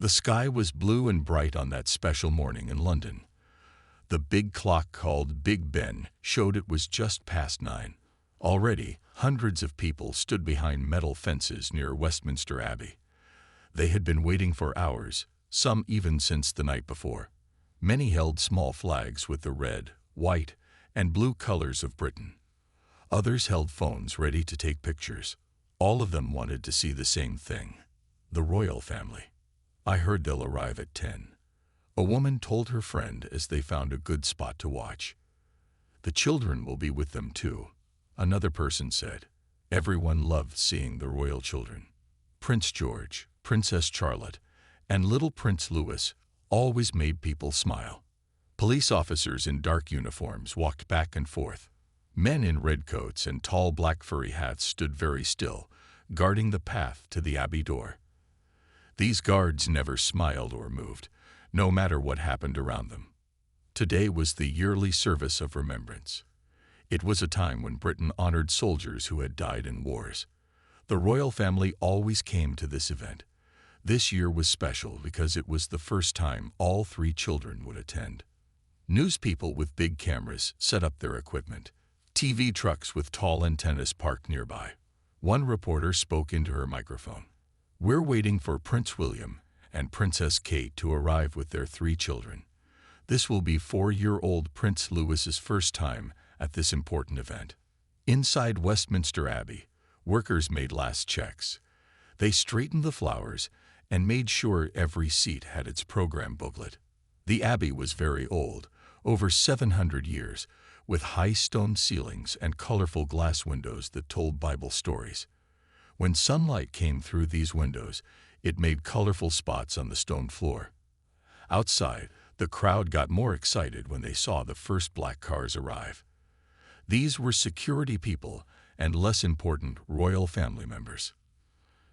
The sky was blue and bright on that special morning in London. The big clock called Big Ben showed it was just past 9. Already, hundreds of people stood behind metal fences near Westminster Abbey. They had been waiting for hours, some even since the night before. Many held small flags with the red, white, and blue colors of Britain. Others held phones ready to take pictures. All of them wanted to see the same thing: the royal family. "I heard they'll arrive at 10. A woman told her friend as they found a good spot to watch. "The children will be with them too," another person said. Everyone loved seeing the royal children. Prince George, Princess Charlotte, and little Prince Louis always made people smile. Police officers in dark uniforms walked back and forth. Men in red coats and tall black furry hats stood very still, guarding the path to the Abbey door. These guards never smiled or moved, no matter what happened around them. Today was the yearly service of remembrance. It was a time when Britain honored soldiers who had died in wars. The royal family always came to this event. This year was special because it was the first time all 3 children would attend. News people with big cameras set up their equipment. TV trucks with tall antennas parked nearby. One reporter spoke into her microphone. "We're waiting for Prince William and Princess Kate to arrive with their 3 children. This will be 4-year-old Prince Louis's first time at this important event." Inside Westminster Abbey, workers made last checks. They straightened the flowers and made sure every seat had its program booklet. The Abbey was very old, over 700 years, with high stone ceilings and colorful glass windows that told Bible stories. When sunlight came through these windows, it made colorful spots on the stone floor. Outside, the crowd got more excited when they saw the first black cars arrive. These were security people and, less important, royal family members.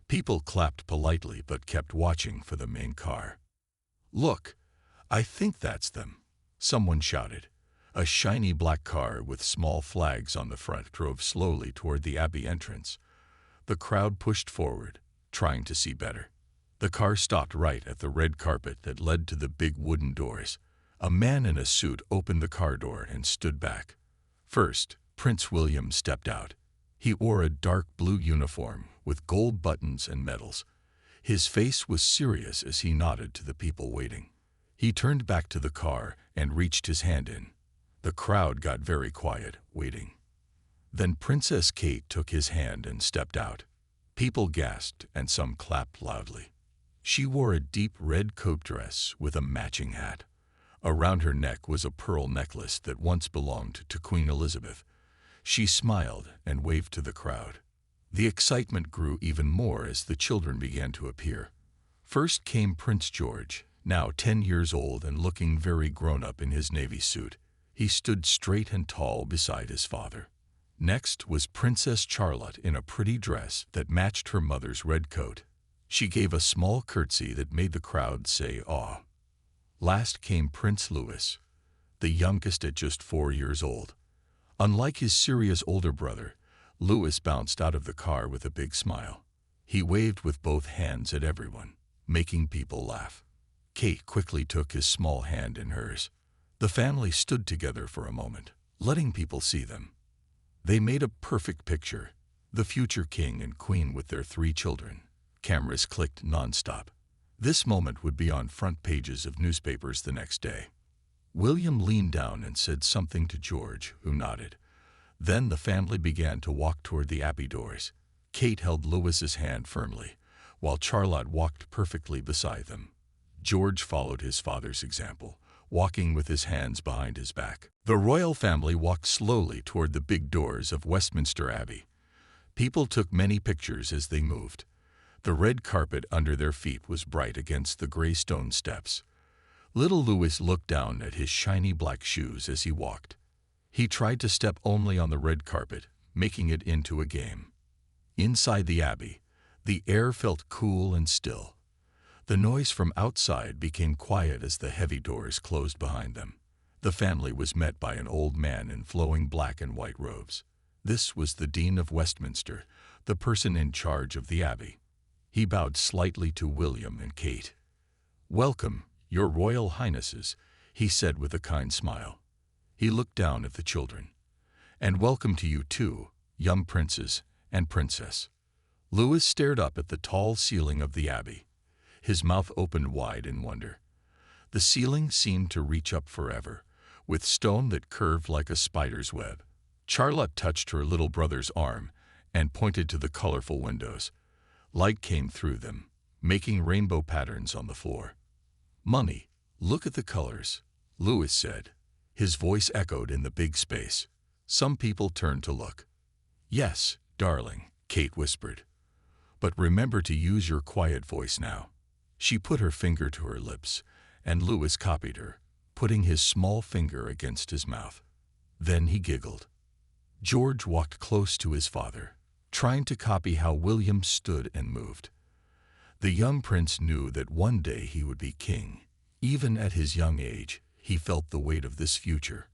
People clapped politely but kept watching for the main car. "Look, I think that's them," someone shouted. A shiny black car with small flags on the front drove slowly toward the Abbey entrance. The crowd pushed forward, trying to see better. The car stopped right at the red carpet that led to the big wooden doors. A man in a suit opened the car door and stood back. First, Prince William stepped out. He wore a dark blue uniform with gold buttons and medals. His face was serious as he nodded to the people waiting. He turned back to the car and reached his hand in. The crowd got very quiet, waiting. Then Princess Kate took his hand and stepped out. People gasped and some clapped loudly. She wore a deep red coat dress with a matching hat. Around her neck was a pearl necklace that once belonged to Queen Elizabeth. She smiled and waved to the crowd. The excitement grew even more as the children began to appear. First came Prince George, now 10 years old and looking very grown-up in his navy suit. He stood straight and tall beside his father. Next was Princess Charlotte in a pretty dress that matched her mother's red coat. She gave a small curtsy that made the crowd say "aw." Last came Prince Louis, the youngest at just 4 years old. Unlike his serious older brother, Louis bounced out of the car with a big smile. He waved with both hands at everyone, making people laugh. Kate quickly took his small hand in hers. The family stood together for a moment, letting people see them. They made a perfect picture, the future king and queen with their 3 children. Cameras clicked nonstop. This moment would be on front pages of newspapers the next day. William leaned down and said something to George, who nodded. Then the family began to walk toward the Abbey doors. Kate held Louis's hand firmly, while Charlotte walked perfectly beside them. George followed his father's example, walking with his hands behind his back. The royal family walked slowly toward the big doors of Westminster Abbey. People took many pictures as they moved. The red carpet under their feet was bright against the gray stone steps. Little Louis looked down at his shiny black shoes as he walked. He tried to step only on the red carpet, making it into a game. Inside the Abbey, the air felt cool and still. The noise from outside became quiet as the heavy doors closed behind them. The family was met by an old man in flowing black and white robes. This was the Dean of Westminster, the person in charge of the Abbey. He bowed slightly to William and Kate. "Welcome, your royal highnesses," he said with a kind smile. He looked down at the children. "And welcome to you too, young princes and princess." Louis stared up at the tall ceiling of the abbey. His mouth opened wide in wonder. The ceiling seemed to reach up forever, with stone that curved like a spider's web. Charlotte touched her little brother's arm and pointed to the colorful windows. Light came through them, making rainbow patterns on the floor. "Mummy, look at the colors," Louis said. His voice echoed in the big space. Some people turned to look. "Yes, darling," Kate whispered. "But remember to use your quiet voice now." She put her finger to her lips, and Louis copied her, putting his small finger against his mouth. Then he giggled. George walked close to his father, trying to copy how William stood and moved. The young prince knew that one day he would be king. Even at his young age, he felt the weight of this future.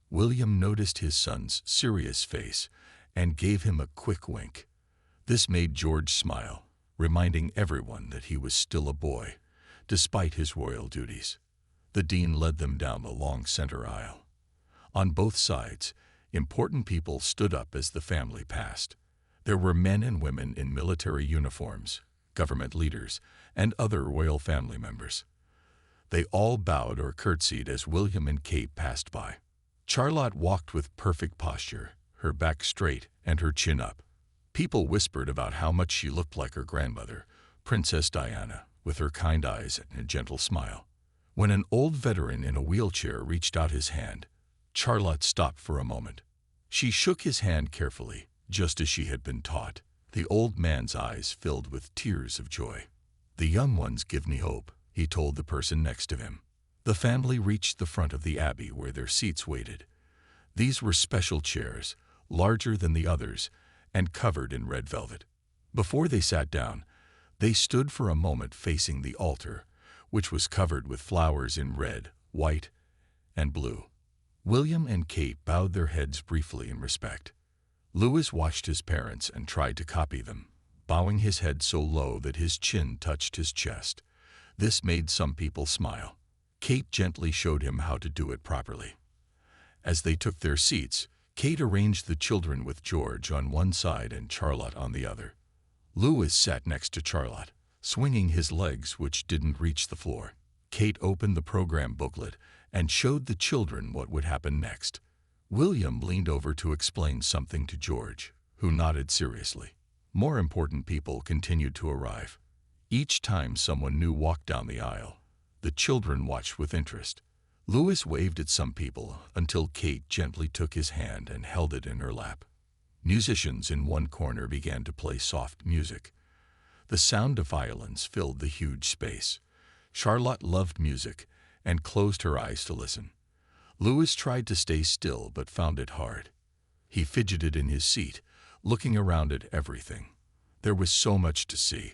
William noticed his son's serious face and gave him a quick wink. This made George smile, reminding everyone that he was still a boy, despite his royal duties. The dean led them down the long center aisle. On both sides, important people stood up as the family passed. There were men and women in military uniforms, government leaders, and other royal family members. They all bowed or curtsied as William and Kate passed by. Charlotte walked with perfect posture, her back straight and her chin up. People whispered about how much she looked like her grandmother, Princess Diana, with her kind eyes and a gentle smile. When an old veteran in a wheelchair reached out his hand, Charlotte stopped for a moment. She shook his hand carefully, just as she had been taught. The old man's eyes filled with tears of joy. "The young ones give me hope," he told the person next to him. The family reached the front of the abbey where their seats waited. These were special chairs, larger than the others, and covered in red velvet. Before they sat down, they stood for a moment facing the altar, which was covered with flowers in red, white, and blue. William and Kate bowed their heads briefly in respect. Louis watched his parents and tried to copy them, bowing his head so low that his chin touched his chest. This made some people smile. Kate gently showed him how to do it properly. As they took their seats, Kate arranged the children with George on one side and Charlotte on the other. Louis sat next to Charlotte, swinging his legs which didn't reach the floor. Kate opened the program booklet and showed the children what would happen next. William leaned over to explain something to George, who nodded seriously. More important people continued to arrive. Each time someone new walked down the aisle, the children watched with interest. Louis waved at some people until Kate gently took his hand and held it in her lap. Musicians in one corner began to play soft music. The sound of violins filled the huge space. Charlotte loved music and closed her eyes to listen. Louis tried to stay still but found it hard. He fidgeted in his seat, looking around at everything. There was so much to see.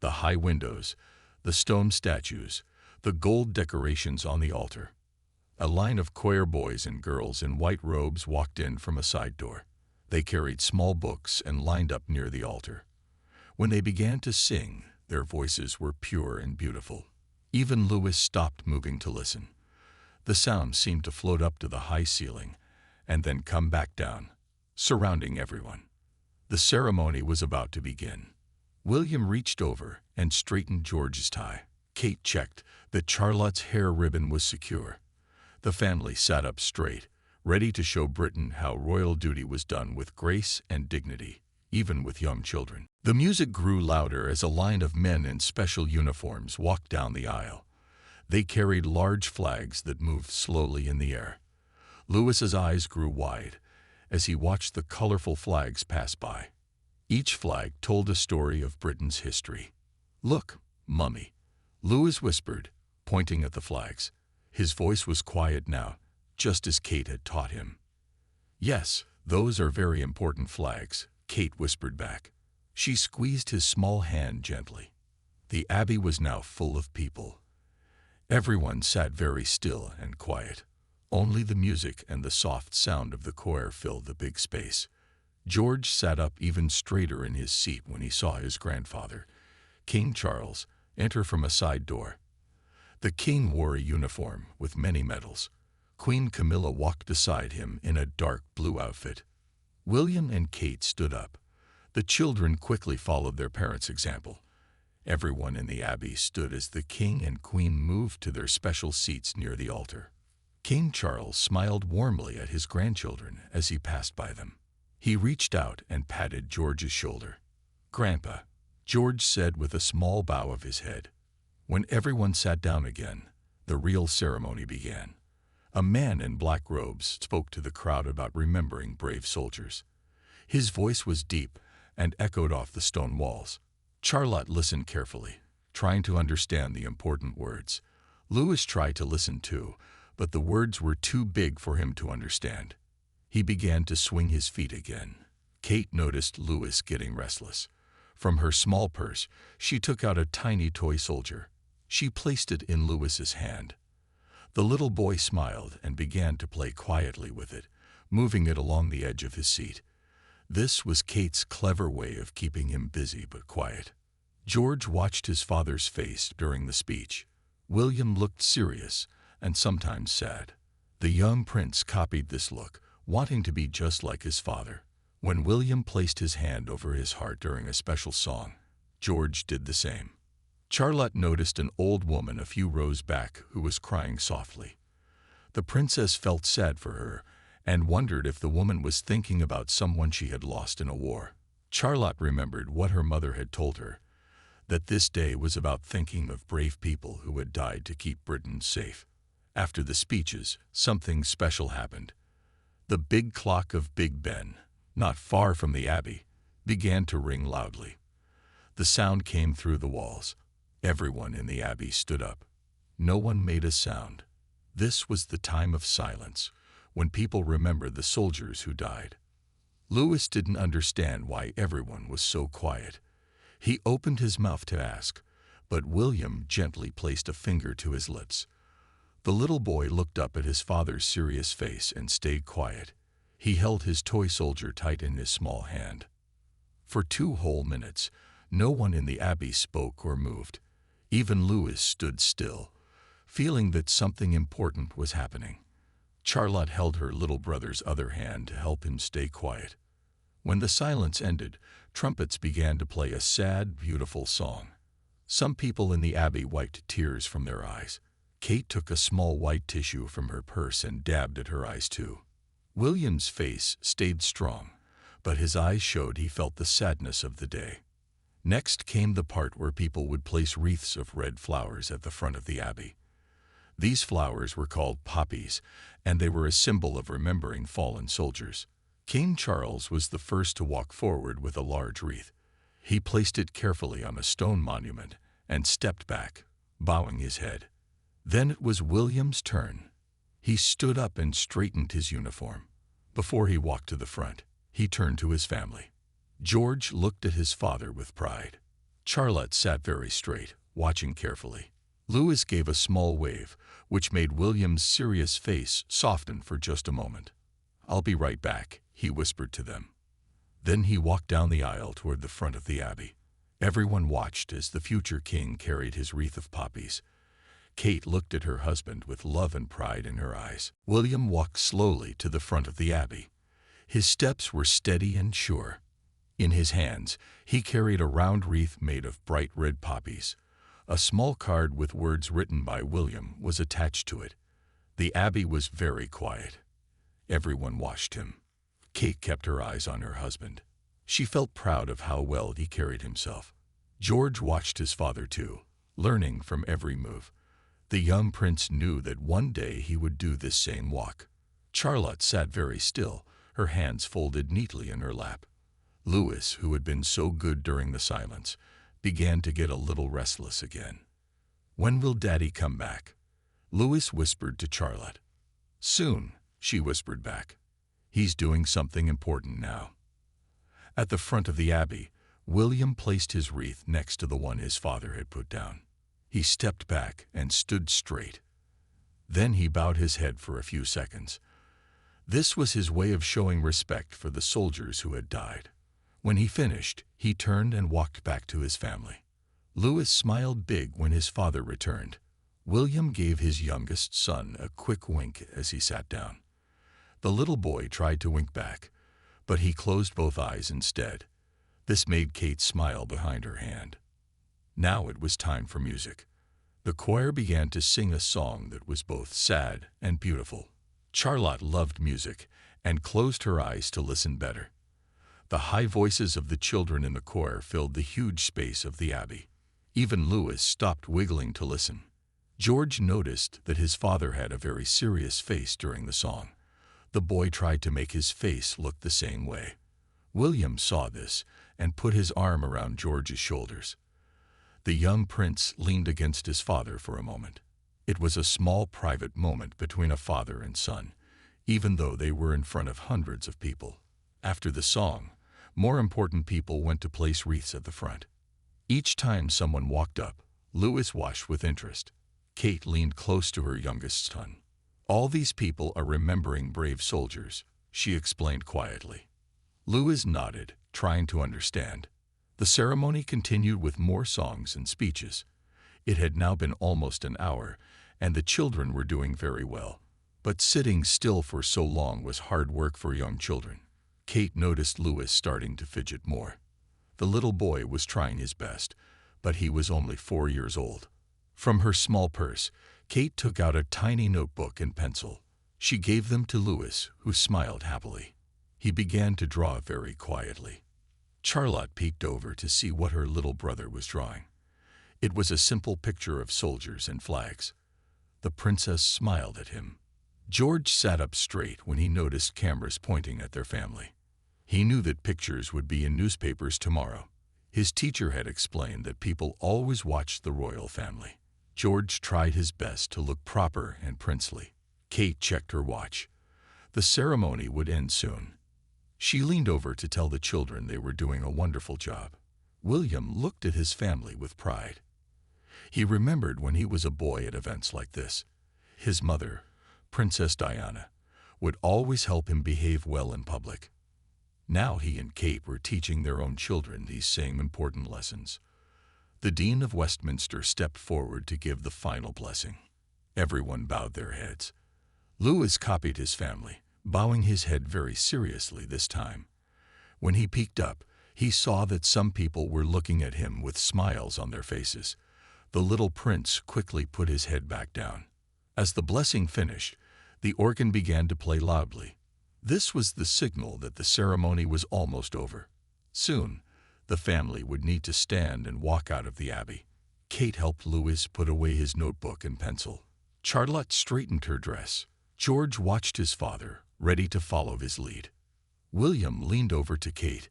The high windows, the stone statues, the gold decorations on the altar. A line of choir boys and girls in white robes walked in from a side door. They carried small books and lined up near the altar. When they began to sing, their voices were pure and beautiful. Even Louis stopped moving to listen. The sound seemed to float up to the high ceiling and then come back down, surrounding everyone. The ceremony was about to begin. William reached over and straightened George's tie. Kate checked that Charlotte's hair ribbon was secure. The family sat up straight, ready to show Britain how royal duty was done with grace and dignity, even with young children. The music grew louder as a line of men in special uniforms walked down the aisle. They carried large flags that moved slowly in the air. Louis's eyes grew wide as he watched the colorful flags pass by. Each flag told a story of Britain's history. "Look, Mummy," Louis whispered, pointing at the flags. His voice was quiet now, just as Kate had taught him. "Yes, those are very important flags," Kate whispered back. She squeezed his small hand gently. The abbey was now full of people. Everyone sat very still and quiet. Only the music and the soft sound of the choir filled the big space. George sat up even straighter in his seat when he saw his grandfather, King Charles, enter from a side door. The king wore a uniform with many medals. Queen Camilla walked beside him in a dark blue outfit. William and Kate stood up. The children quickly followed their parents' example. Everyone in the abbey stood as the king and queen moved to their special seats near the altar. King Charles smiled warmly at his grandchildren as he passed by them. He reached out and patted George's shoulder. "Grandpa," George said with a small bow of his head. When everyone sat down again, the real ceremony began. A man in black robes spoke to the crowd about remembering brave soldiers. His voice was deep and echoed off the stone walls. Charlotte listened carefully, trying to understand the important words. Louis tried to listen too, but the words were too big for him to understand. He began to swing his feet again. Kate noticed Louis getting restless. From her small purse, she took out a tiny toy soldier. She placed it in Louis's hand. The little boy smiled and began to play quietly with it, moving it along the edge of his seat. This was Kate's clever way of keeping him busy but quiet. George watched his father's face during the speech. William looked serious and sometimes sad. The young prince copied this look, wanting to be just like his father. When William placed his hand over his heart during a special song, George did the same. Charlotte noticed an old woman a few rows back who was crying softly. The princess felt sad for her and wondered if the woman was thinking about someone she had lost in a war. Charlotte remembered what her mother had told her, that this day was about thinking of brave people who had died to keep Britain safe. After the speeches, something special happened. The big clock of Big Ben, not far from the abbey, began to ring loudly. The sound came through the walls. Everyone in the abbey stood up. No one made a sound. This was the time of silence, when people remembered the soldiers who died. Louis didn't understand why everyone was so quiet. He opened his mouth to ask, but William gently placed a finger to his lips. The little boy looked up at his father's serious face and stayed quiet. He held his toy soldier tight in his small hand. For 2 whole minutes, no one in the abbey spoke or moved. Even Louis stood still, feeling that something important was happening. Charlotte held her little brother's other hand to help him stay quiet. When the silence ended, trumpets began to play a sad, beautiful song. Some people in the abbey wiped tears from their eyes. Kate took a small white tissue from her purse and dabbed at her eyes too. William's face stayed strong, but his eyes showed he felt the sadness of the day. Next came the part where people would place wreaths of red flowers at the front of the abbey. These flowers were called poppies, and they were a symbol of remembering fallen soldiers. King Charles was the first to walk forward with a large wreath. He placed it carefully on a stone monument and stepped back, bowing his head. Then it was William's turn. He stood up and straightened his uniform. Before he walked to the front, he turned to his family. George looked at his father with pride. Charlotte sat very straight, watching carefully. Louis gave a small wave, which made William's serious face soften for just a moment. "I'll be right back," he whispered to them. Then he walked down the aisle toward the front of the abbey. Everyone watched as the future king carried his wreath of poppies. Kate looked at her husband with love and pride in her eyes. William walked slowly to the front of the abbey. His steps were steady and sure. In his hands, he carried a round wreath made of bright red poppies. A small card with words written by William was attached to it. The abbey was very quiet. Everyone watched him. Kate kept her eyes on her husband. She felt proud of how well he carried himself. George watched his father too, learning from every move. The young prince knew that one day he would do this same walk. Charlotte sat very still, her hands folded neatly in her lap. Louis, who had been so good during the silence, began to get a little restless again. "When will Daddy come back?" Louis whispered to Charlotte. "Soon," she whispered back. "He's doing something important now." At the front of the abbey, William placed his wreath next to the one his father had put down. He stepped back and stood straight. Then he bowed his head for a few seconds. This was his way of showing respect for the soldiers who had died. When he finished, he turned and walked back to his family. Louis smiled big when his father returned. William gave his youngest son a quick wink as he sat down. The little boy tried to wink back, but he closed both eyes instead. This made Kate smile behind her hand. Now it was time for music. The choir began to sing a song that was both sad and beautiful. Charlotte loved music and closed her eyes to listen better. The high voices of the children in the choir filled the huge space of the abbey. Even Louis stopped wiggling to listen. George noticed that his father had a very serious face during the song. The boy tried to make his face look the same way. William saw this and put his arm around George's shoulders. The young prince leaned against his father for a moment. It was a small private moment between a father and son, even though they were in front of hundreds of people. After the song, more important people went to place wreaths at the front. Each time someone walked up, Louis watched with interest. Kate leaned close to her youngest son. "All these people are remembering brave soldiers," she explained quietly. Louis nodded, trying to understand. The ceremony continued with more songs and speeches. It had now been almost an hour, and the children were doing very well. But sitting still for so long was hard work for young children. Kate noticed Louis starting to fidget more. The little boy was trying his best, but he was only 4 years old. From her small purse, Kate took out a tiny notebook and pencil. She gave them to Louis, who smiled happily. He began to draw very quietly. Charlotte peeked over to see what her little brother was drawing. It was a simple picture of soldiers and flags. The princess smiled at him. George sat up straight when he noticed cameras pointing at their family. He knew that pictures would be in newspapers tomorrow. His teacher had explained that people always watched the royal family. George tried his best to look proper and princely. Kate checked her watch. The ceremony would end soon. She leaned over to tell the children they were doing a wonderful job. William looked at his family with pride. He remembered when he was a boy at events like this. His mother, Princess Diana, would always help him behave well in public. Now he and Kate were teaching their own children these same important lessons. The Dean of Westminster stepped forward to give the final blessing. Everyone bowed their heads. Louis copied his family, bowing his head very seriously this time. When he peeked up, he saw that some people were looking at him with smiles on their faces. The little prince quickly put his head back down. As the blessing finished, the organ began to play loudly. This was the signal that the ceremony was almost over. Soon, the family would need to stand and walk out of the abbey. Kate helped Louis put away his notebook and pencil. Charlotte straightened her dress. George watched his father, ready to follow his lead. William leaned over to Kate.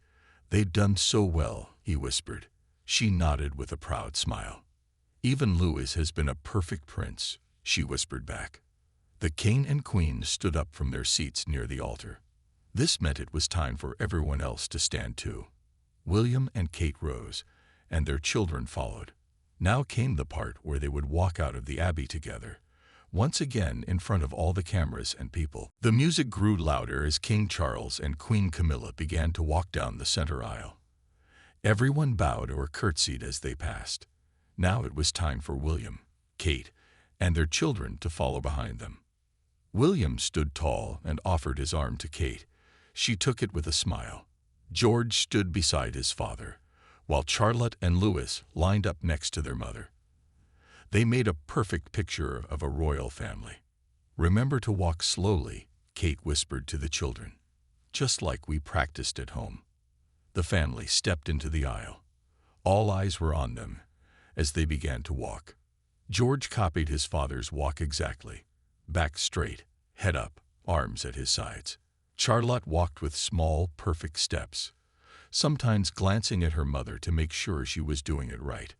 "They'd done so well," he whispered. She nodded with a proud smile. "Even Louis has been a perfect prince," she whispered back. The king and queen stood up from their seats near the altar. This meant it was time for everyone else to stand too. William and Kate rose, and their children followed. Now came the part where they would walk out of the abbey together, once again in front of all the cameras and people. The music grew louder as King Charles and Queen Camilla began to walk down the center aisle. Everyone bowed or curtsied as they passed. Now it was time for William, Kate, and their children to follow behind them. William stood tall and offered his arm to Kate. She took it with a smile. George stood beside his father, while Charlotte and Louis lined up next to their mother. They made a perfect picture of a royal family. "Remember to walk slowly," Kate whispered to the children, "just like we practiced at home." The family stepped into the aisle. All eyes were on them as they began to walk. George copied his father's walk exactly. Back straight, head up, arms at his sides. Charlotte walked with small, perfect steps, sometimes glancing at her mother to make sure she was doing it right.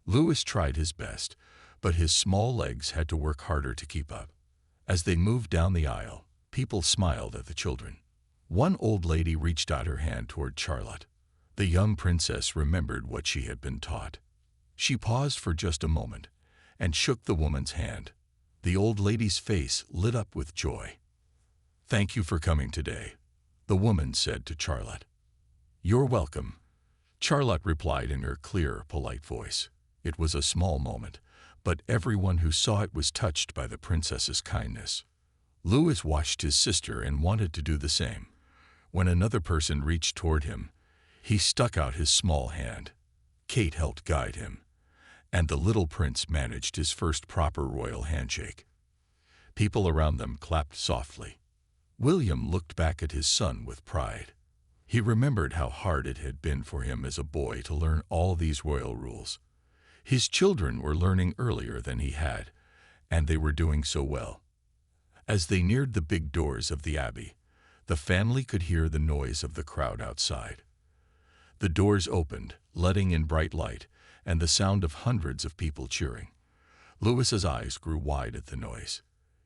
Louis tried his best, but his small legs had to work harder to keep up. As they moved down the aisle, people smiled at the children. One old lady reached out her hand toward Charlotte. The young princess remembered what she had been taught. She paused for just a moment and shook the woman's hand. The old lady's face lit up with joy. "Thank you for coming today," the woman said to Charlotte. "You're welcome," Charlotte replied in her clear, polite voice. It was a small moment, but everyone who saw it was touched by the princess's kindness. Louis watched his sister and wanted to do the same. When another person reached toward him, he stuck out his small hand. Kate helped guide him, and the little prince managed his first proper royal handshake. People around them clapped softly. William looked back at his son with pride. He remembered how hard it had been for him as a boy to learn all these royal rules. His children were learning earlier than he had, and they were doing so well. As they neared the big doors of the abbey, the family could hear the noise of the crowd outside. The doors opened, letting in bright light and the sound of hundreds of people cheering. Louis's eyes grew wide at the noise.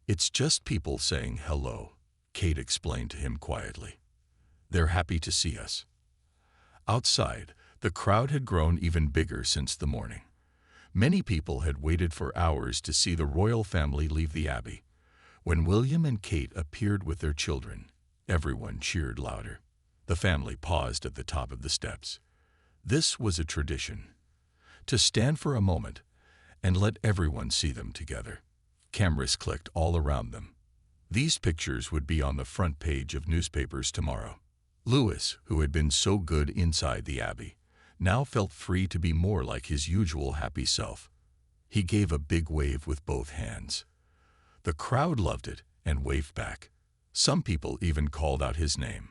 "It's just people saying hello," Kate explained to him quietly. "They're happy to see us." Outside, the crowd had grown even bigger since the morning. Many people had waited for hours to see the royal family leave the abbey. When William and Kate appeared with their children, everyone cheered louder. The family paused at the top of the steps. This was a tradition, to stand for a moment and let everyone see them together. Cameras clicked all around them. These pictures would be on the front page of newspapers tomorrow. Louis, who had been so good inside the abbey, now felt free to be more like his usual happy self. He gave a big wave with both hands. The crowd loved it and waved back. Some people even called out his name.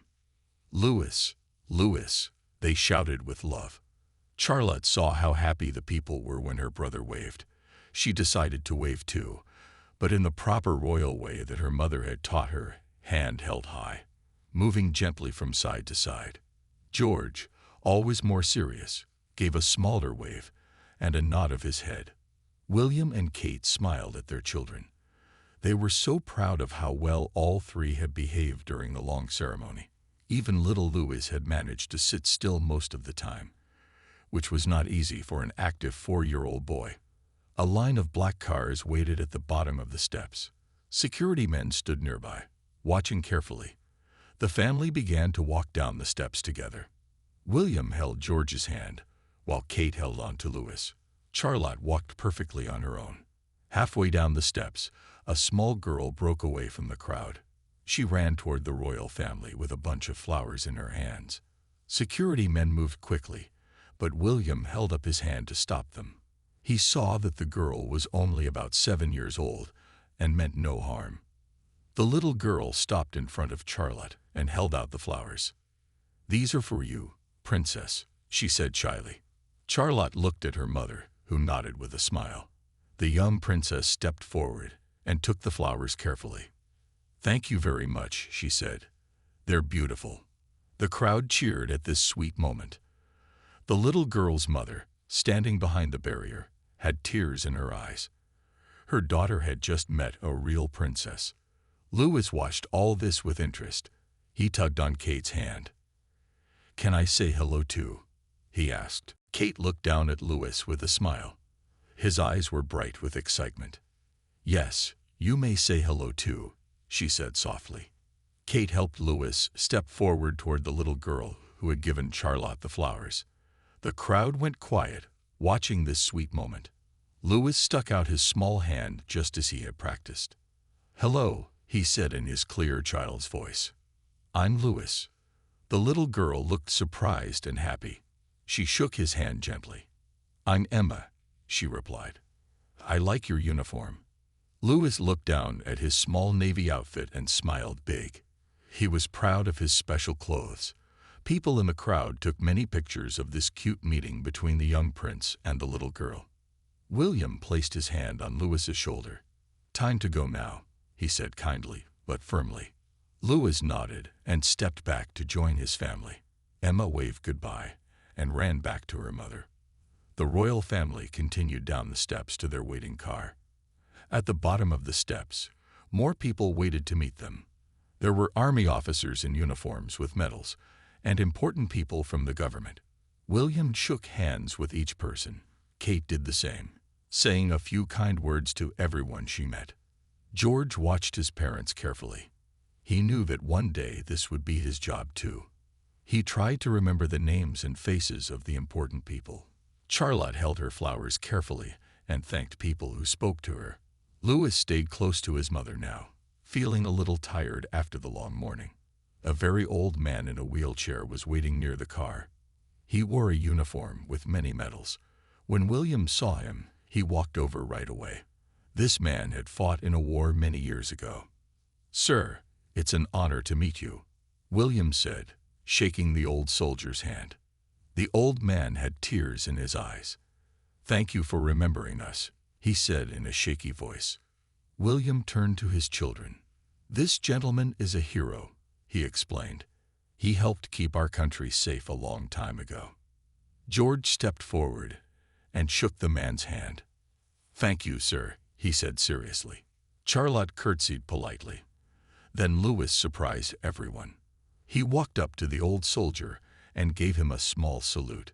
"Louis, Louis," they shouted with love. Charlotte saw how happy the people were when her brother waved. She decided to wave too, but in the proper royal way that her mother had taught her, hand held high, moving gently from side to side. George, always more serious, gave a smaller wave and a nod of his head. William and Kate smiled at their children. They were so proud of how well all three had behaved during the long ceremony. Even little Louis had managed to sit still most of the time, which was not easy for an active 4-year-old boy. A line of black cars waited at the bottom of the steps. Security men stood nearby, watching carefully. The family began to walk down the steps together. William held George's hand, while Kate held on to Louis. Charlotte walked perfectly on her own. Halfway down the steps, a small girl broke away from the crowd. She ran toward the royal family with a bunch of flowers in her hands. Security men moved quickly, but William held up his hand to stop them. He saw that the girl was only about 7 years old and meant no harm. The little girl stopped in front of Charlotte and held out the flowers. "These are for you, Princess," she said shyly. Charlotte looked at her mother, who nodded with a smile. The young princess stepped forward and took the flowers carefully. "Thank you very much," she said. "They're beautiful." The crowd cheered at this sweet moment. The little girl's mother, standing behind the barrier, had tears in her eyes. Her daughter had just met a real princess. Louis watched all this with interest. He tugged on Kate's hand. "Can I say hello too?" he asked. Kate looked down at Louis with a smile. His eyes were bright with excitement. "Yes, you may say hello too," she said softly. Kate helped Louis step forward toward the little girl who had given Charlotte the flowers. The crowd went quiet, watching this sweet moment. Louis stuck out his small hand just as he had practiced. "Hello," he said in his clear child's voice. "I'm Louis." The little girl looked surprised and happy. She shook his hand gently. "I'm Emma," she replied. "I like your uniform." Louis looked down at his small navy outfit and smiled big. He was proud of his special clothes. People in the crowd took many pictures of this cute meeting between the young prince and the little girl. William placed his hand on Louis's shoulder. "Time to go now," he said kindly but firmly. Louis nodded and stepped back to join his family. Emma waved goodbye and ran back to her mother. The royal family continued down the steps to their waiting car. At the bottom of the steps, more people waited to meet them. There were army officers in uniforms with medals and important people from the government. William shook hands with each person. Kate did the same, saying a few kind words to everyone she met. George watched his parents carefully. He knew that one day this would be his job too. He tried to remember the names and faces of the important people. Charlotte held her flowers carefully and thanked people who spoke to her. Louis stayed close to his mother now, feeling a little tired after the long morning. A very old man in a wheelchair was waiting near the car. He wore a uniform with many medals. When William saw him, he walked over right away. This man had fought in a war many years ago. "Sir, it's an honor to meet you," William said, shaking the old soldier's hand. The old man had tears in his eyes. "Thank you for remembering us," he said in a shaky voice. William turned to his children. "This gentleman is a hero," he explained. "He helped keep our country safe a long time ago." George stepped forward and shook the man's hand. "Thank you, sir," he said seriously. Charlotte curtsied politely. Then Louis surprised everyone. He walked up to the old soldier and gave him a small salute.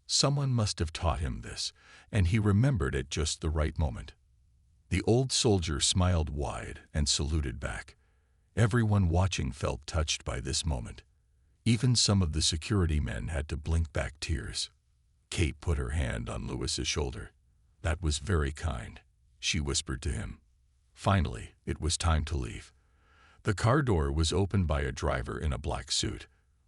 Someone must have taught him this, and he remembered at just the right moment. The old soldier smiled wide and saluted back. Everyone watching felt touched by this moment. Even some of the security men had to blink back tears. Kate put her hand on Louis's shoulder. "That was very kind," she whispered to him. Finally, it was time to leave. The car door was opened by a driver in a black suit.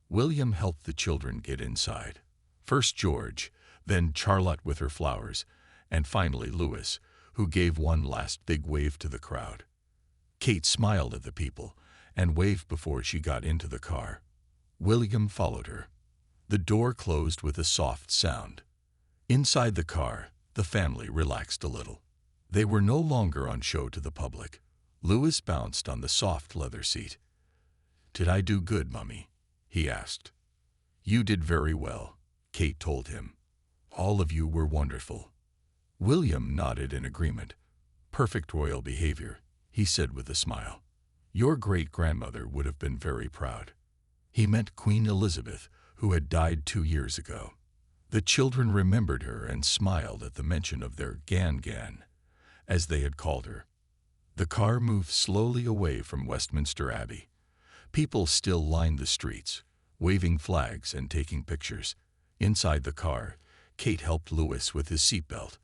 William helped the children get inside. First George, then Charlotte with her flowers, and finally Louis, who gave one last big wave to the crowd. Kate smiled at the people and waved before she got into the car. William followed her. The door closed with a soft sound. Inside the car, the family relaxed a little. They were no longer on show to the public. Louis bounced on the soft leather seat. "Did I do good, Mummy?" he asked. "You did very well," Kate told him. "All of you were wonderful." William nodded in agreement. "Perfect royal behavior," he said with a smile. "Your great-grandmother would have been very proud." He meant Queen Elizabeth, who had died 2 years ago. The children remembered her and smiled at the mention of their Gan-Gan, as they had called her. The car moved slowly away from Westminster Abbey. People still lined the streets, waving flags and taking pictures. Inside the car, Kate helped Louis with his seatbelt.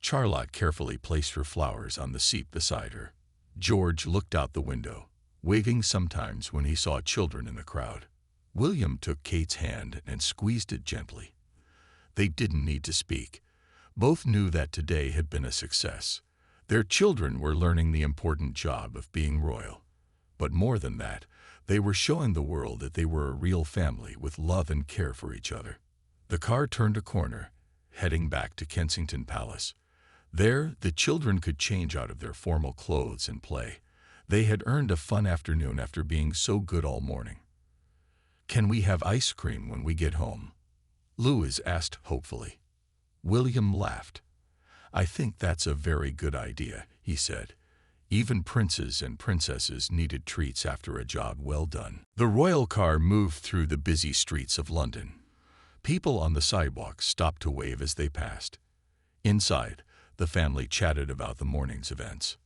Charlotte carefully placed her flowers on the seat beside her. George looked out the window, waving sometimes when he saw children in the crowd. William took Kate's hand and squeezed it gently. They didn't need to speak. Both knew that today had been a success. Their children were learning the important job of being royal. But more than that, they were showing the world that they were a real family with love and care for each other. The car turned a corner, heading back to Kensington Palace. There, the children could change out of their formal clothes and play. They had earned a fun afternoon after being so good all morning. "Can we have ice cream when we get home?" Louis asked hopefully. William laughed. "I think that's a very good idea," he said. Even princes and princesses needed treats after a job well done. The royal car moved through the busy streets of London. People on the sidewalks stopped to wave as they passed. Inside, the family chatted about the morning's events.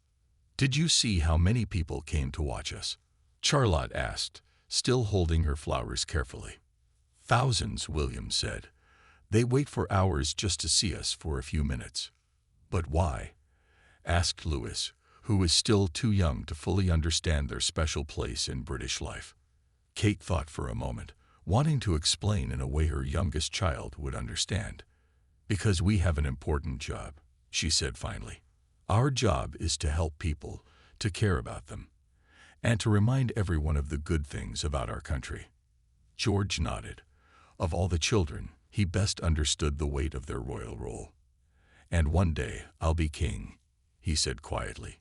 "Did you see how many people came to watch us?" Charlotte asked, still holding her flowers carefully. "Thousands," William said. "They wait for hours just to see us for a few minutes." "But why?" asked Louis, who was still too young to fully understand their special place in British life. Kate thought for a moment, wanting to explain in a way her youngest child would understand. "Because we have an important job," she said finally. "Our job is to help people, to care about them, and to remind everyone of the good things about our country." George nodded. Of all the children, he best understood the weight of their royal role. "And one day I'll be king," he said quietly.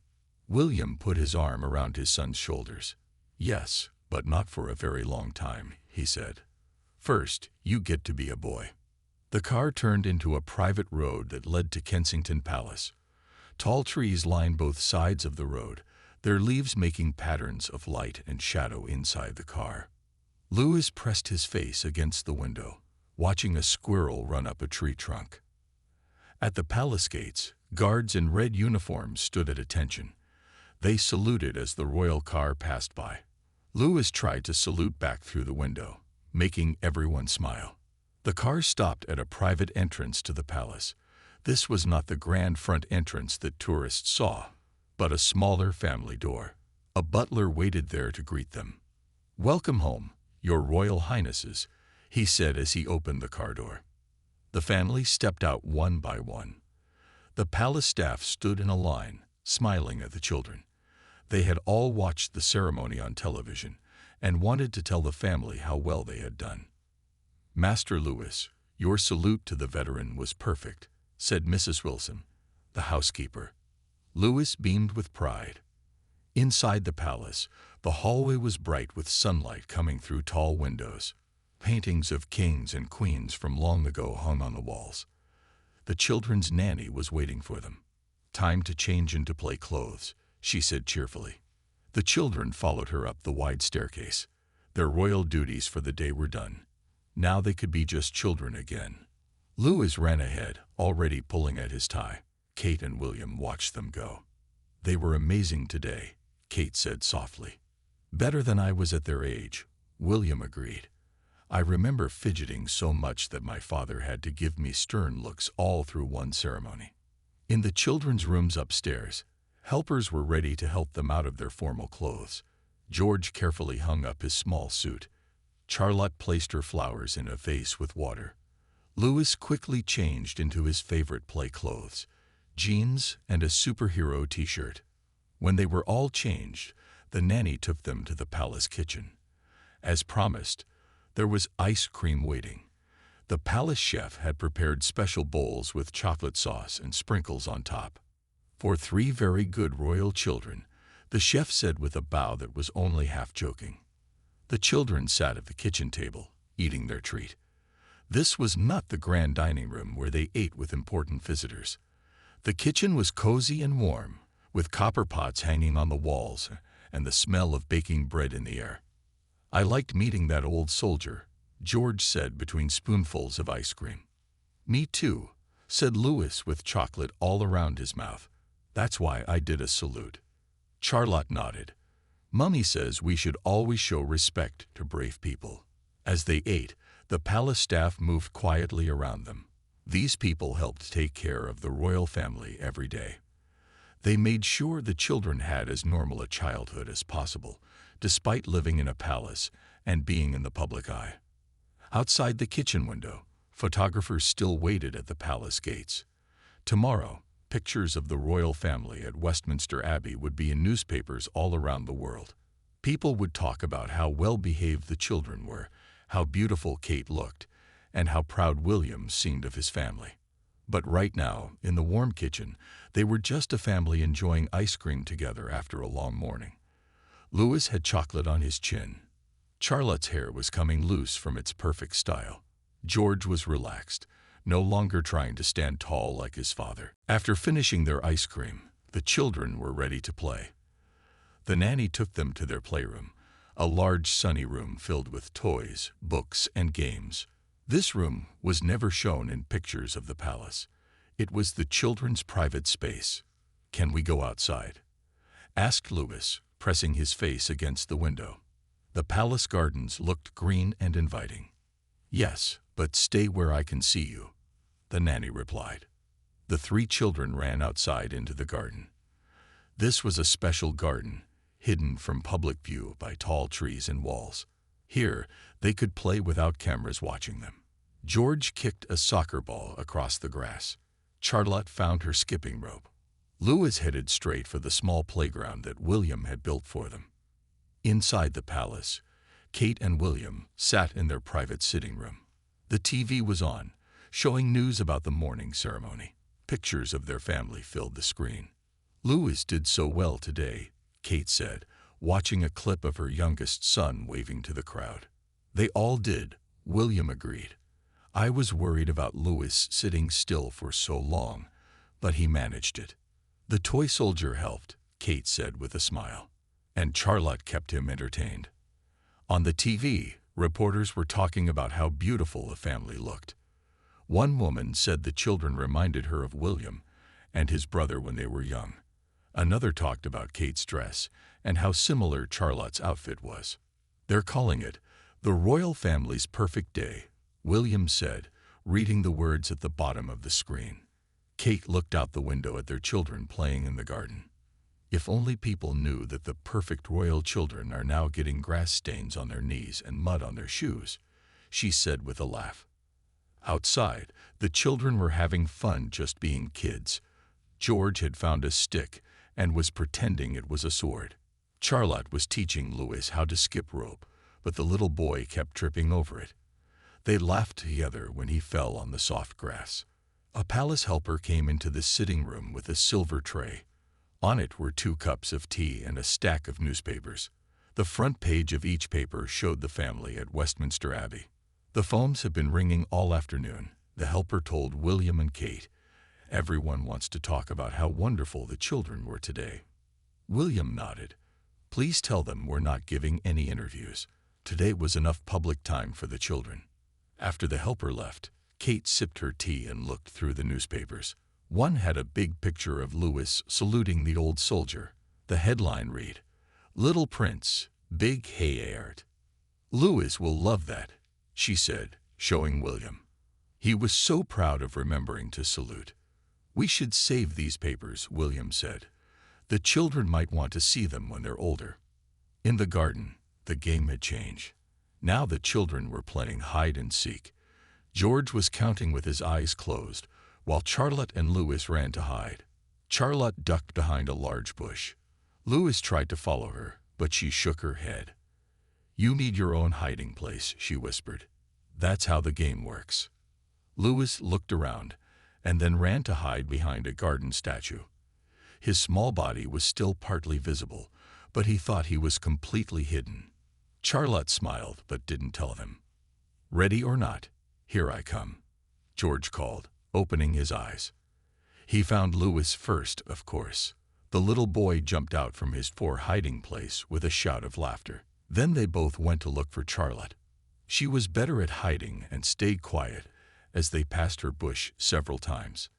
William put his arm around his son's shoulders. "Yes, but not for a very long time," he said. "First, you get to be a boy." The car turned into a private road that led to Kensington Palace. Tall trees lined both sides of the road, their leaves making patterns of light and shadow inside the car. Louis pressed his face against the window, watching a squirrel run up a tree trunk. At the palace gates, guards in red uniforms stood at attention. They saluted as the royal car passed by. Louis tried to salute back through the window, making everyone smile. The car stopped at a private entrance to the palace. This was not the grand front entrance that tourists saw, but a smaller family door. A butler waited there to greet them. "Welcome home, Your Royal Highnesses," he said as he opened the car door. The family stepped out one by one. The palace staff stood in a line, smiling at the children. They had all watched the ceremony on television and wanted to tell the family how well they had done. "Master Louis, your salute to the veteran was perfect," said Mrs. Wilson, the housekeeper. Louis beamed with pride. Inside the palace, the hallway was bright with sunlight coming through tall windows. Paintings of kings and queens from long ago hung on the walls. The children's nanny was waiting for them. "Time to change into play clothes," she said cheerfully. The children followed her up the wide staircase. Their royal duties for the day were done. Now they could be just children again. Louis ran ahead, already pulling at his tie. Kate and William watched them go. "They were amazing today," Kate said softly. "Better than I was at their age," William agreed. "I remember fidgeting so much that my father had to give me stern looks all through one ceremony." In the children's rooms upstairs, helpers were ready to help them out of their formal clothes. George carefully hung up his small suit. Charlotte placed her flowers in a vase with water. Louis quickly changed into his favorite play clothes, jeans and a superhero t-shirt. When they were all changed, the nanny took them to the palace kitchen. As promised, there was ice cream waiting. The palace chef had prepared special bowls with chocolate sauce and sprinkles on top. "For 3 very good royal children," the chef said with a bow that was only half joking. The children sat at the kitchen table, eating their treat. This was not the grand dining room where they ate with important visitors. The kitchen was cozy and warm, with copper pots hanging on the walls and the smell of baking bread in the air. "I liked meeting that old soldier," George said between spoonfuls of ice cream. "Me too," said Louis with chocolate all around his mouth. "That's why I did a salute." Charlotte nodded. "Mummy says we should always show respect to brave people." As they ate, the palace staff moved quietly around them. These people helped take care of the royal family every day. They made sure the children had as normal a childhood as possible, despite living in a palace and being in the public eye. Outside the kitchen window, photographers still waited at the palace gates. Tomorrow, pictures of the royal family at Westminster Abbey would be in newspapers all around the world. People would talk about how well-behaved the children were, how beautiful Kate looked, and how proud William seemed of his family. But right now, in the warm kitchen, they were just a family enjoying ice cream together after a long morning. Louis had chocolate on his chin. Charlotte's hair was coming loose from its perfect style. George was relaxed, no longer trying to stand tall like his father. After finishing their ice cream, the children were ready to play. The nanny took them to their playroom, a large sunny room filled with toys, books, and games. This room was never shown in pictures of the palace. It was the children's private space. "Can we go outside?" asked Louis, pressing his face against the window. The palace gardens looked green and inviting. "Yes, but stay where I can see you," the nanny replied. The 3 children ran outside into the garden. This was a special garden, hidden from public view by tall trees and walls. Here, they could play without cameras watching them. George kicked a soccer ball across the grass. Charlotte found her skipping rope. Louis headed straight for the small playground that William had built for them. Inside the palace, Kate and William sat in their private sitting room. The TV was on, showing news about the morning ceremony. Pictures of their family filled the screen. "Louis did so well today," Kate said, watching a clip of her youngest son waving to the crowd. "They all did," William agreed. "I was worried about Louis sitting still for so long, but he managed it." "The toy soldier helped," Kate said with a smile. "And Charlotte kept him entertained." On the TV, reporters were talking about how beautiful the family looked. One woman said the children reminded her of William and his brother when they were young. Another talked about Kate's dress and how similar Charlotte's outfit was. "They're calling it the royal family's perfect day," William said, reading the words at the bottom of the screen. Kate looked out the window at their children playing in the garden. If only people knew that the perfect royal children are now getting grass stains on their knees and mud on their shoes, she said with a laugh. Outside, the children were having fun just being kids. George had found a stick and was pretending it was a sword. Charlotte was teaching Louis how to skip rope, but the little boy kept tripping over it. They laughed together when he fell on the soft grass. A palace helper came into the sitting room with a silver tray. On it were 2 cups of tea and a stack of newspapers. The front page of each paper showed the family at Westminster Abbey. The phones have been ringing all afternoon, the helper told William and Kate. Everyone wants to talk about how wonderful the children were today. William nodded. Please tell them we're not giving any interviews. Today was enough public time for the children. After the helper left, Kate sipped her tea and looked through the newspapers. One had a big picture of Louis saluting the old soldier. The headline read, "Little Prince, Big Hayard." "Louis will love that," she said, showing William. He was so proud of remembering to salute. "We should save these papers," William said. "The children might want to see them when they're older." In the garden, the game had changed. Now the children were playing hide and seek. George was counting with his eyes closed, while Charlotte and Louis ran to hide. Charlotte ducked behind a large bush. Louis tried to follow her, but she shook her head. "You need your own hiding place," she whispered. "That's how the game works." Louis looked around, and then ran to hide behind a garden statue. His small body was still partly visible, but he thought he was completely hidden. Charlotte smiled, but didn't tell them. "Ready or not, here I come," George called, opening his eyes. He found Louis first, of course. The little boy jumped out from his hiding place with a shout of laughter. Then they both went to look for Charlotte. She was better at hiding and stayed quiet as they passed her bush several times.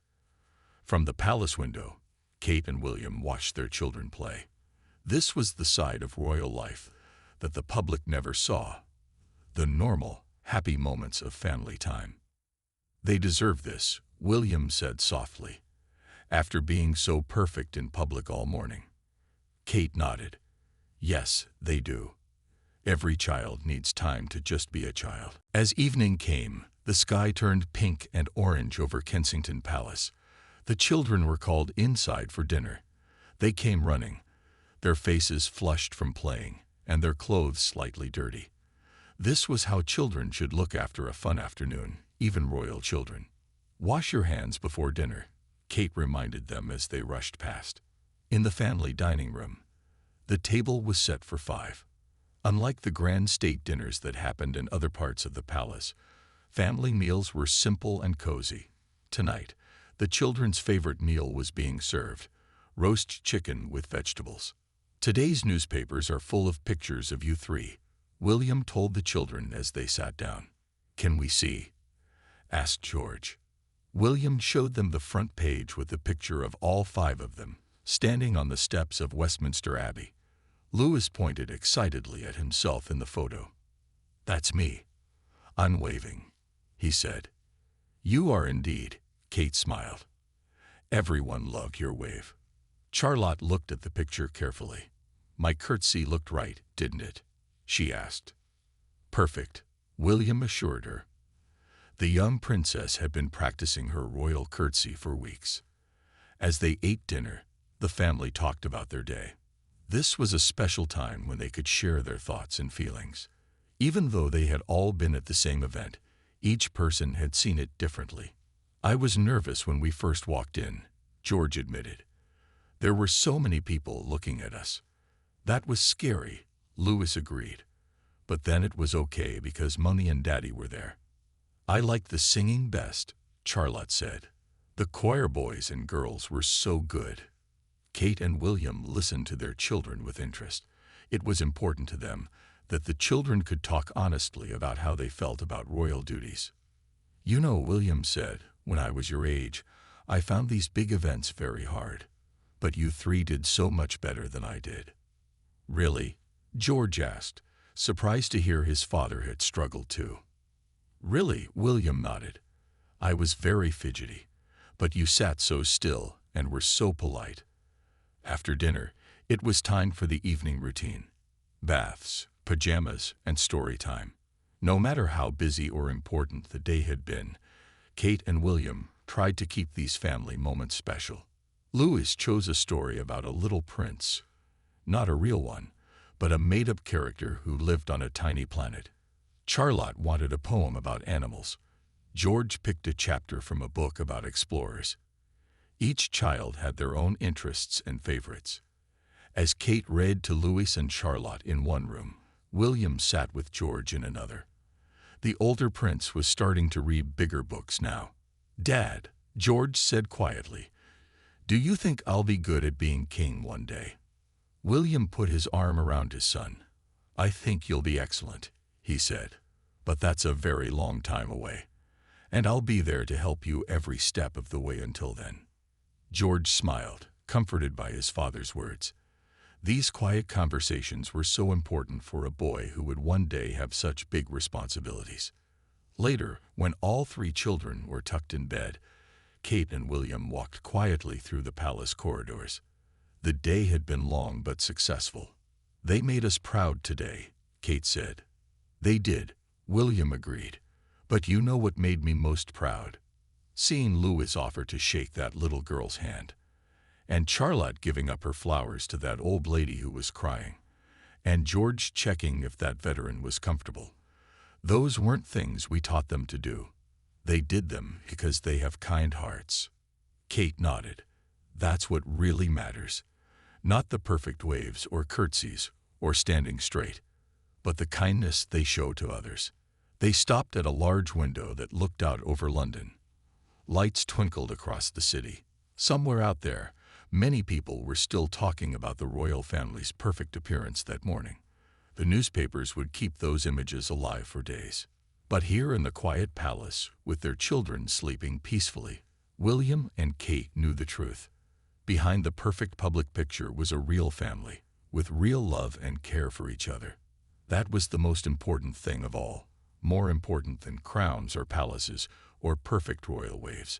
From the palace window, Kate and William watched their children play. This was the side of royal life that the public never saw, the normal, happy moments of family time. "They deserve this," William said softly, "after being so perfect in public all morning." Kate nodded. "Yes, they do. Every child needs time to just be a child." As evening came, the sky turned pink and orange over Kensington Palace. The children were called inside for dinner. They came running, their faces flushed from playing, and their clothes slightly dirty. This was how children should look after a fun afternoon, even royal children. "Wash your hands before dinner," Kate reminded them as they rushed past. In the family dining room, the table was set for 5. Unlike the grand state dinners that happened in other parts of the palace, family meals were simple and cozy. Tonight, the children's favorite meal was being served, roast chicken with vegetables. "Today's newspapers are full of pictures of you 3, William told the children as they sat down. "Can we see?" asked George. William showed them the front page with the picture of all 5 of them, standing on the steps of Westminster Abbey. Louis pointed excitedly at himself in the photo. "That's me. I'm waving," he said. "You are indeed," Kate smiled. "Everyone loved your wave." Charlotte looked at the picture carefully. "My curtsy looked right, didn't it?" she asked. "Perfect," William assured her. The young princess had been practicing her royal curtsy for weeks. As they ate dinner, the family talked about their day. This was a special time when they could share their thoughts and feelings. Even though they had all been at the same event, each person had seen it differently. "I was nervous when we first walked in," George admitted. "There were so many people looking at us." "That was scary," Louis agreed. "But then it was okay because Mummy and Daddy were there." "I liked the singing best," Charlotte said. "The choir boys and girls were so good." Kate and William listened to their children with interest. It was important to them that the children could talk honestly about how they felt about royal duties. "You know," William said, "when I was your age, I found these big events very hard. But you 3 did so much better than I did." "Really?" George asked, surprised to hear his father had struggled too. "Really?" William nodded. "I was very fidgety, but you sat so still and were so polite. After dinner, it was time for the evening routine. Baths, pajamas, and story time. No matter how busy or important the day had been, Kate and William tried to keep these family moments special. Lewis chose a story about a little prince. Not a real one, but a made-up character who lived on a tiny planet. Charlotte wanted a poem about animals. George picked a chapter from a book about explorers. Each child had their own interests and favorites. As Kate read to Lewis and Charlotte in one room, William sat with George in another. The older prince was starting to read bigger books now. "Dad," George said quietly, "do you think I'll be good at being king one day?" William put his arm around his son. "I think you'll be excellent," he said, "but that's a very long time away. And I'll be there to help you every step of the way until then." George smiled, comforted by his father's words. These quiet conversations were so important for a boy who would one day have such big responsibilities. Later, when all three children were tucked in bed, Kate and William walked quietly through the palace corridors. The day had been long but successful. "They made us proud today," Kate said. "They did," William agreed. "But you know what made me most proud? Seeing Lewis offer to shake that little girl's hand. And Charlotte giving up her flowers to that old lady who was crying. And George checking if that veteran was comfortable. Those weren't things we taught them to do. They did them because they have kind hearts." Kate nodded. "That's what really matters. Not the perfect waves or curtsies or standing straight, but the kindness they show to others." They stopped at a large window that looked out over London. Lights twinkled across the city. Somewhere out there, many people were still talking about the royal family's perfect appearance that morning. The newspapers would keep those images alive for days. But here in the quiet palace, with their children sleeping peacefully, William and Kate knew the truth. Behind the perfect public picture was a real family, with real love and care for each other. That was the most important thing of all, more important than crowns or palaces or perfect royal waves.